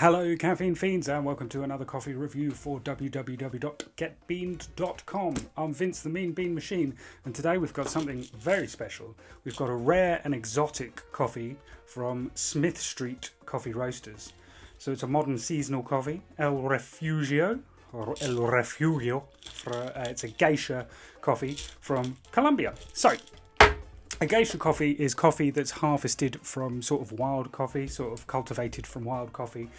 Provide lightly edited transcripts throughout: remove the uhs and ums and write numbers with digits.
Hello caffeine fiends and welcome to another coffee review for www.getbeaned.com. I'm Vince the Mean Bean Machine and today we've got something very special. We've got a rare and exotic coffee from Smith Street Coffee Roasters. So it's a modern seasonal coffee, El Refugio. It's a geisha coffee from Colombia. So a geisha coffee is coffee that's harvested from sort of wild coffee, sort of cultivated from wild coffee.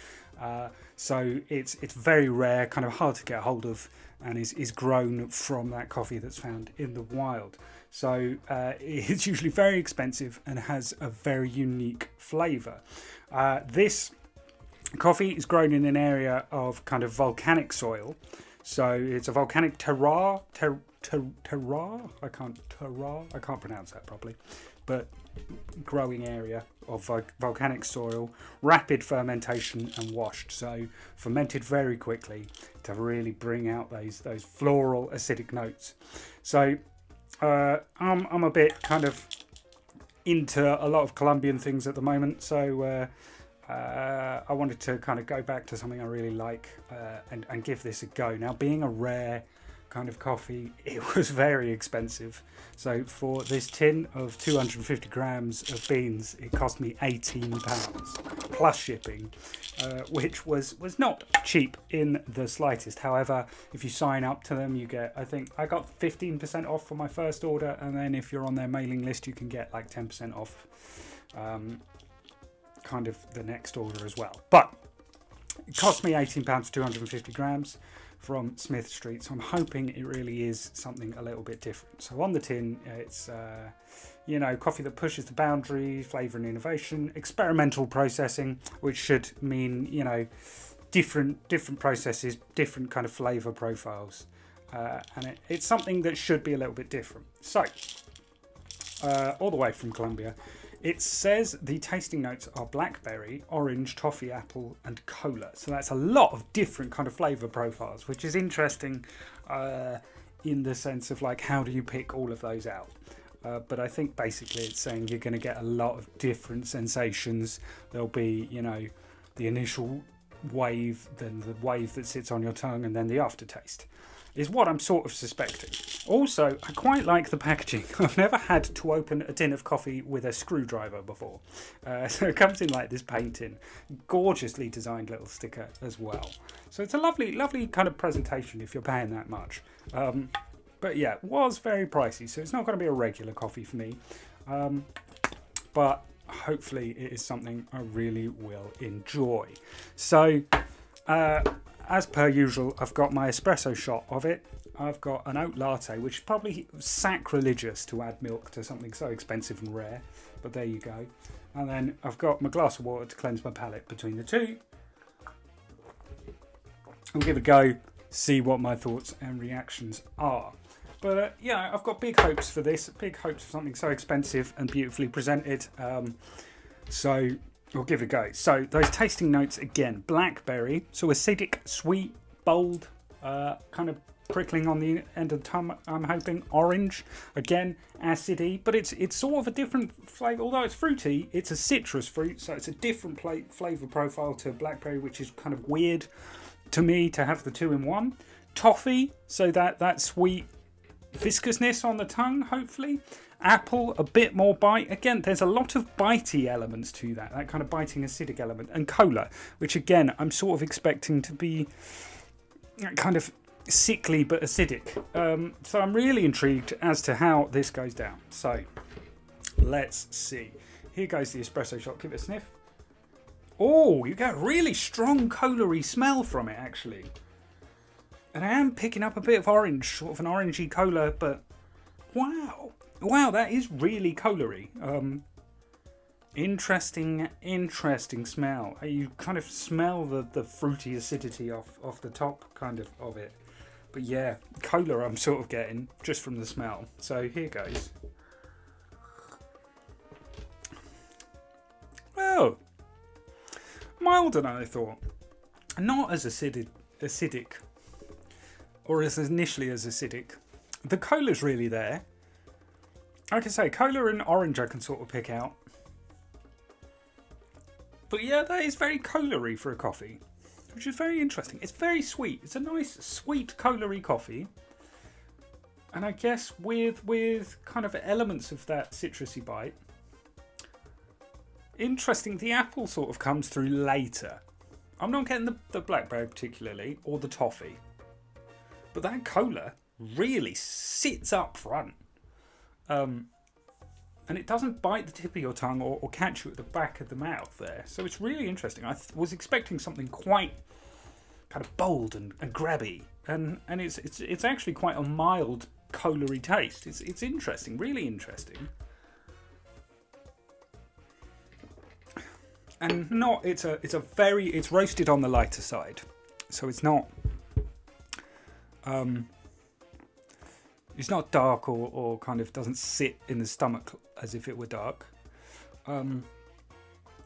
So it's very rare, kind of hard to get hold of, and is grown from that coffee that's found in the wild. So it's usually very expensive and has a very unique flavour. This coffee is grown in an area of kind of volcanic soil. So it's a volcanic terroir. I can't pronounce that properly, but growing area of volcanic soil, rapid fermentation and washed, so fermented very quickly to really bring out those floral acidic notes. So I'm a bit kind of into a lot of Colombian things at the moment, so I wanted to kind of go back to something I really like and give this a go. Now, being a rare kind of coffee, it was very expensive. So for this tin of 250 grams of beans, it cost me £18 plus shipping, which was not cheap in the slightest. However, if you sign up to them, you get, I think I got 15% off for my first order, and then if you're on their mailing list, you can get like 10% off kind of the next order as well. But it cost me £18 for 250 grams from Smith Street, so I'm hoping it really is something a little bit different. So on the tin, it's coffee that pushes the boundaries, flavour and innovation, experimental processing, which should mean different processes, different kind of flavour profiles, and it's something that should be a little bit different. So all the way from Colombia. It says the tasting notes are blackberry, orange, toffee, apple, and cola. So that's a lot of different kind of flavour profiles, which is interesting in the sense of like, how do you pick all of those out? But I think basically it's saying you're going to get a lot of different sensations. There'll be, the initial wave, then the wave that sits on your tongue, and then the aftertaste, is what I'm sort of suspecting. Also, I quite like the packaging. I've never had to open a tin of coffee with a screwdriver before. So it comes in like this paint tin. Gorgeously designed little sticker as well. So it's a lovely kind of presentation if you're paying that much. But yeah, it was very pricey, so it's not going to be a regular coffee for me. But hopefully it is something I really will enjoy. So as per usual, I've got my espresso shot of it. I've got an oat latte, which is probably sacrilegious to add milk to something so expensive and rare, but there you go. And then I've got my glass of water to cleanse my palate between the two. I'll give it a go, see what my thoughts and reactions are. But I've got big hopes for this, big hopes for something so expensive and beautifully presented. So we'll give it a go. So those tasting notes again: blackberry, so acidic, sweet, bold, kind of prickling on the end of the tongue. I'm hoping orange, again acidy, but it's sort of a different flavour. Although it's fruity, it's a citrus fruit, so it's a different flavour profile to blackberry, which is kind of weird to me to have the two in one. Toffee, so that sweet viscousness on the tongue, hopefully. Apple, a bit more bite. Again, there's a lot of bitey elements to that kind of biting acidic element. And cola, which again, I'm sort of expecting to be kind of sickly but acidic. So I'm really intrigued as to how this goes down. So let's see. Here goes the espresso shot. Give it a sniff. Oh, you get a really strong cola-y smell from it, actually. And I am picking up a bit of orange, sort of an orangey cola, but wow, that is really cola-y. Interesting smell. You kind of smell the fruity acidity off the top kind of it. But yeah, cola I'm sort of getting just from the smell. So here goes. Oh, milder than I thought. Not as acidic. Or as initially as acidic. The cola's really there. Like I say, cola and orange I can sort of pick out. But yeah, that is very cola-y for a coffee, which is very interesting. It's very sweet. It's a nice, sweet, cola-y coffee. And I guess with kind of elements of that citrusy bite. Interesting, the apple sort of comes through later. I'm not getting the blackberry particularly, or the toffee. But that cola really sits up front. And it doesn't bite the tip of your tongue or catch you at the back of the mouth there. So it's really interesting. I was expecting something quite kind of bold and grabby. And it's actually quite a mild cola-y taste. It's interesting, really interesting. And it's roasted on the lighter side. So it's not dark or kind of doesn't sit in the stomach as if it were dark.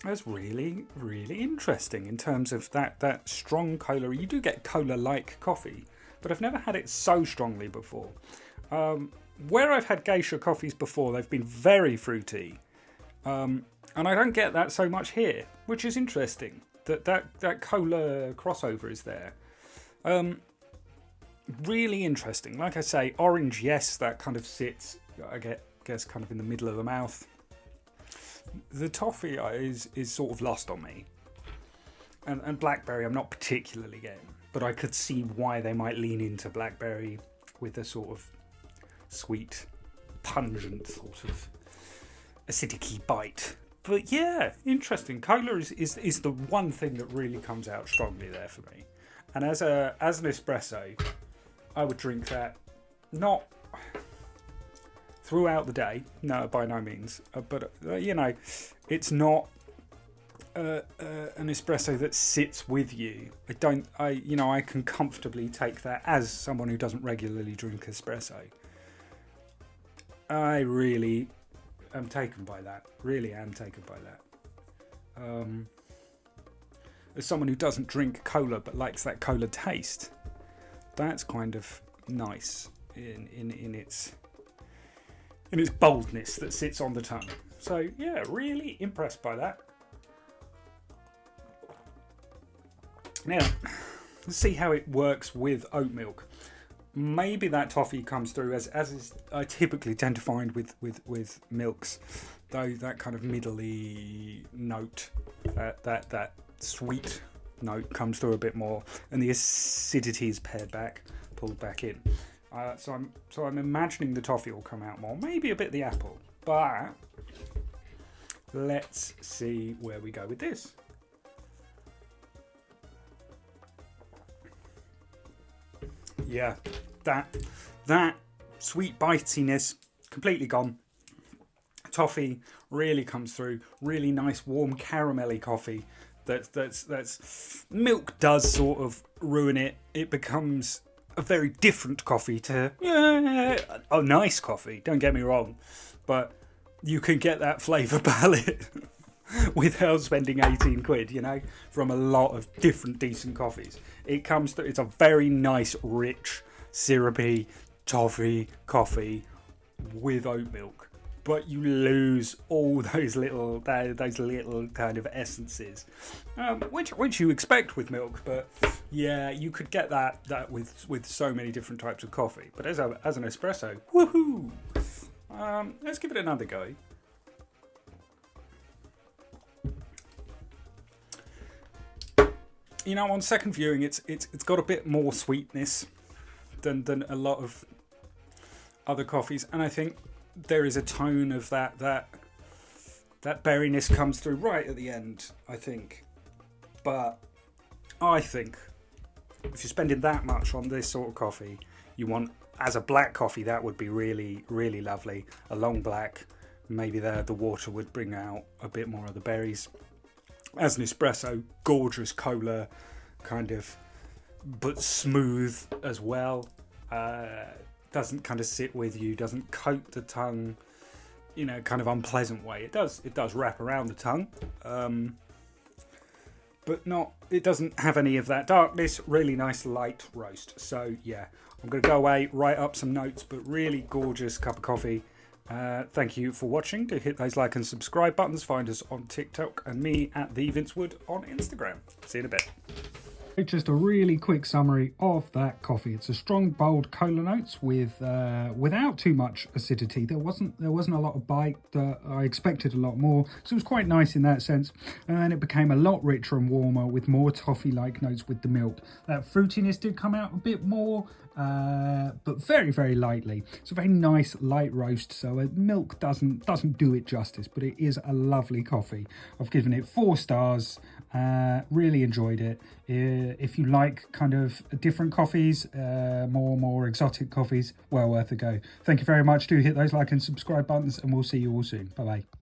That's really, really interesting in terms of that strong cola. You do get cola-like coffee, but I've never had it so strongly before. Where I've had geisha coffees before, they've been very fruity. And I don't get that so much here, which is interesting. That cola crossover is there. Really interesting. Like I say, orange, yes, that kind of sits, I guess, kind of in the middle of the mouth. The toffee is sort of lost on me. And blackberry I'm not particularly getting, but I could see why they might lean into blackberry with a sort of sweet, pungent sort of acidic-y bite. But yeah, interesting. Cola is the one thing that really comes out strongly there for me. And as an espresso, I would drink that not throughout the day, no, by no means. But it's not an espresso that sits with you. I can comfortably take that as someone who doesn't regularly drink espresso. I really am taken by that. Really am taken by that. As someone who doesn't drink cola but likes that cola taste, that's kind of nice in its boldness that sits on the tongue. So yeah, really impressed by that. Now, let's see how it works with oat milk. Maybe that toffee comes through as is I typically tend to find with milks, though that kind of middly note, that sweet note comes through a bit more, and the acidity is pulled back in. So I'm imagining the toffee will come out more, maybe a bit the apple, but let's see where we go with this. Yeah, that sweet bitiness completely gone. Toffee really comes through. Really nice, warm, caramelly coffee. That's milk does sort of ruin it. It becomes a very different coffee to a nice coffee. Don't get me wrong, but you can get that flavour palette without spending 18 quid, from a lot of different decent coffees. It comes through, it's a very nice, rich, syrupy toffee coffee with oat milk, but you lose all those little kind of essences, which you expect with milk. But yeah, you could get that with so many different types of coffee. But as an espresso, woohoo! Let's give it another go. On second viewing, it's got a bit more sweetness than a lot of other coffees, and I think there is a tone of that berryness comes through right at the end, I think. But I think if you're spending that much on this sort of coffee, you want, as a black coffee, that would be really, really lovely. A long black, maybe the water would bring out a bit more of the berries. As an espresso, gorgeous cola, kind of, but smooth as well. Doesn't kind of sit with you, doesn't coat the tongue, kind of unpleasant way. It does wrap around the tongue, but it doesn't have any of that darkness. Really nice light roast. So yeah, I'm going to go away, write up some notes, but really gorgeous cup of coffee. Thank you for watching. Do hit those like and subscribe buttons. Find us on TikTok and me at the Vince Wood on Instagram. See you in a bit. Just a really quick summary of that coffee. It's a strong, bold cola notes with without too much acidity. There wasn't a lot of bite. I expected a lot more, so it was quite nice in that sense. And then it became a lot richer and warmer with more toffee-like notes with the milk. That fruitiness did come out a bit more, but very, very lightly. It's a very nice light roast, so milk doesn't do it justice, but it is a lovely coffee. I've given it 4 stars. Really enjoyed it. If you like kind of different coffees, more exotic coffees, well worth a go. Thank you very much. Do hit those like and subscribe buttons, and we'll see you all soon. Bye bye.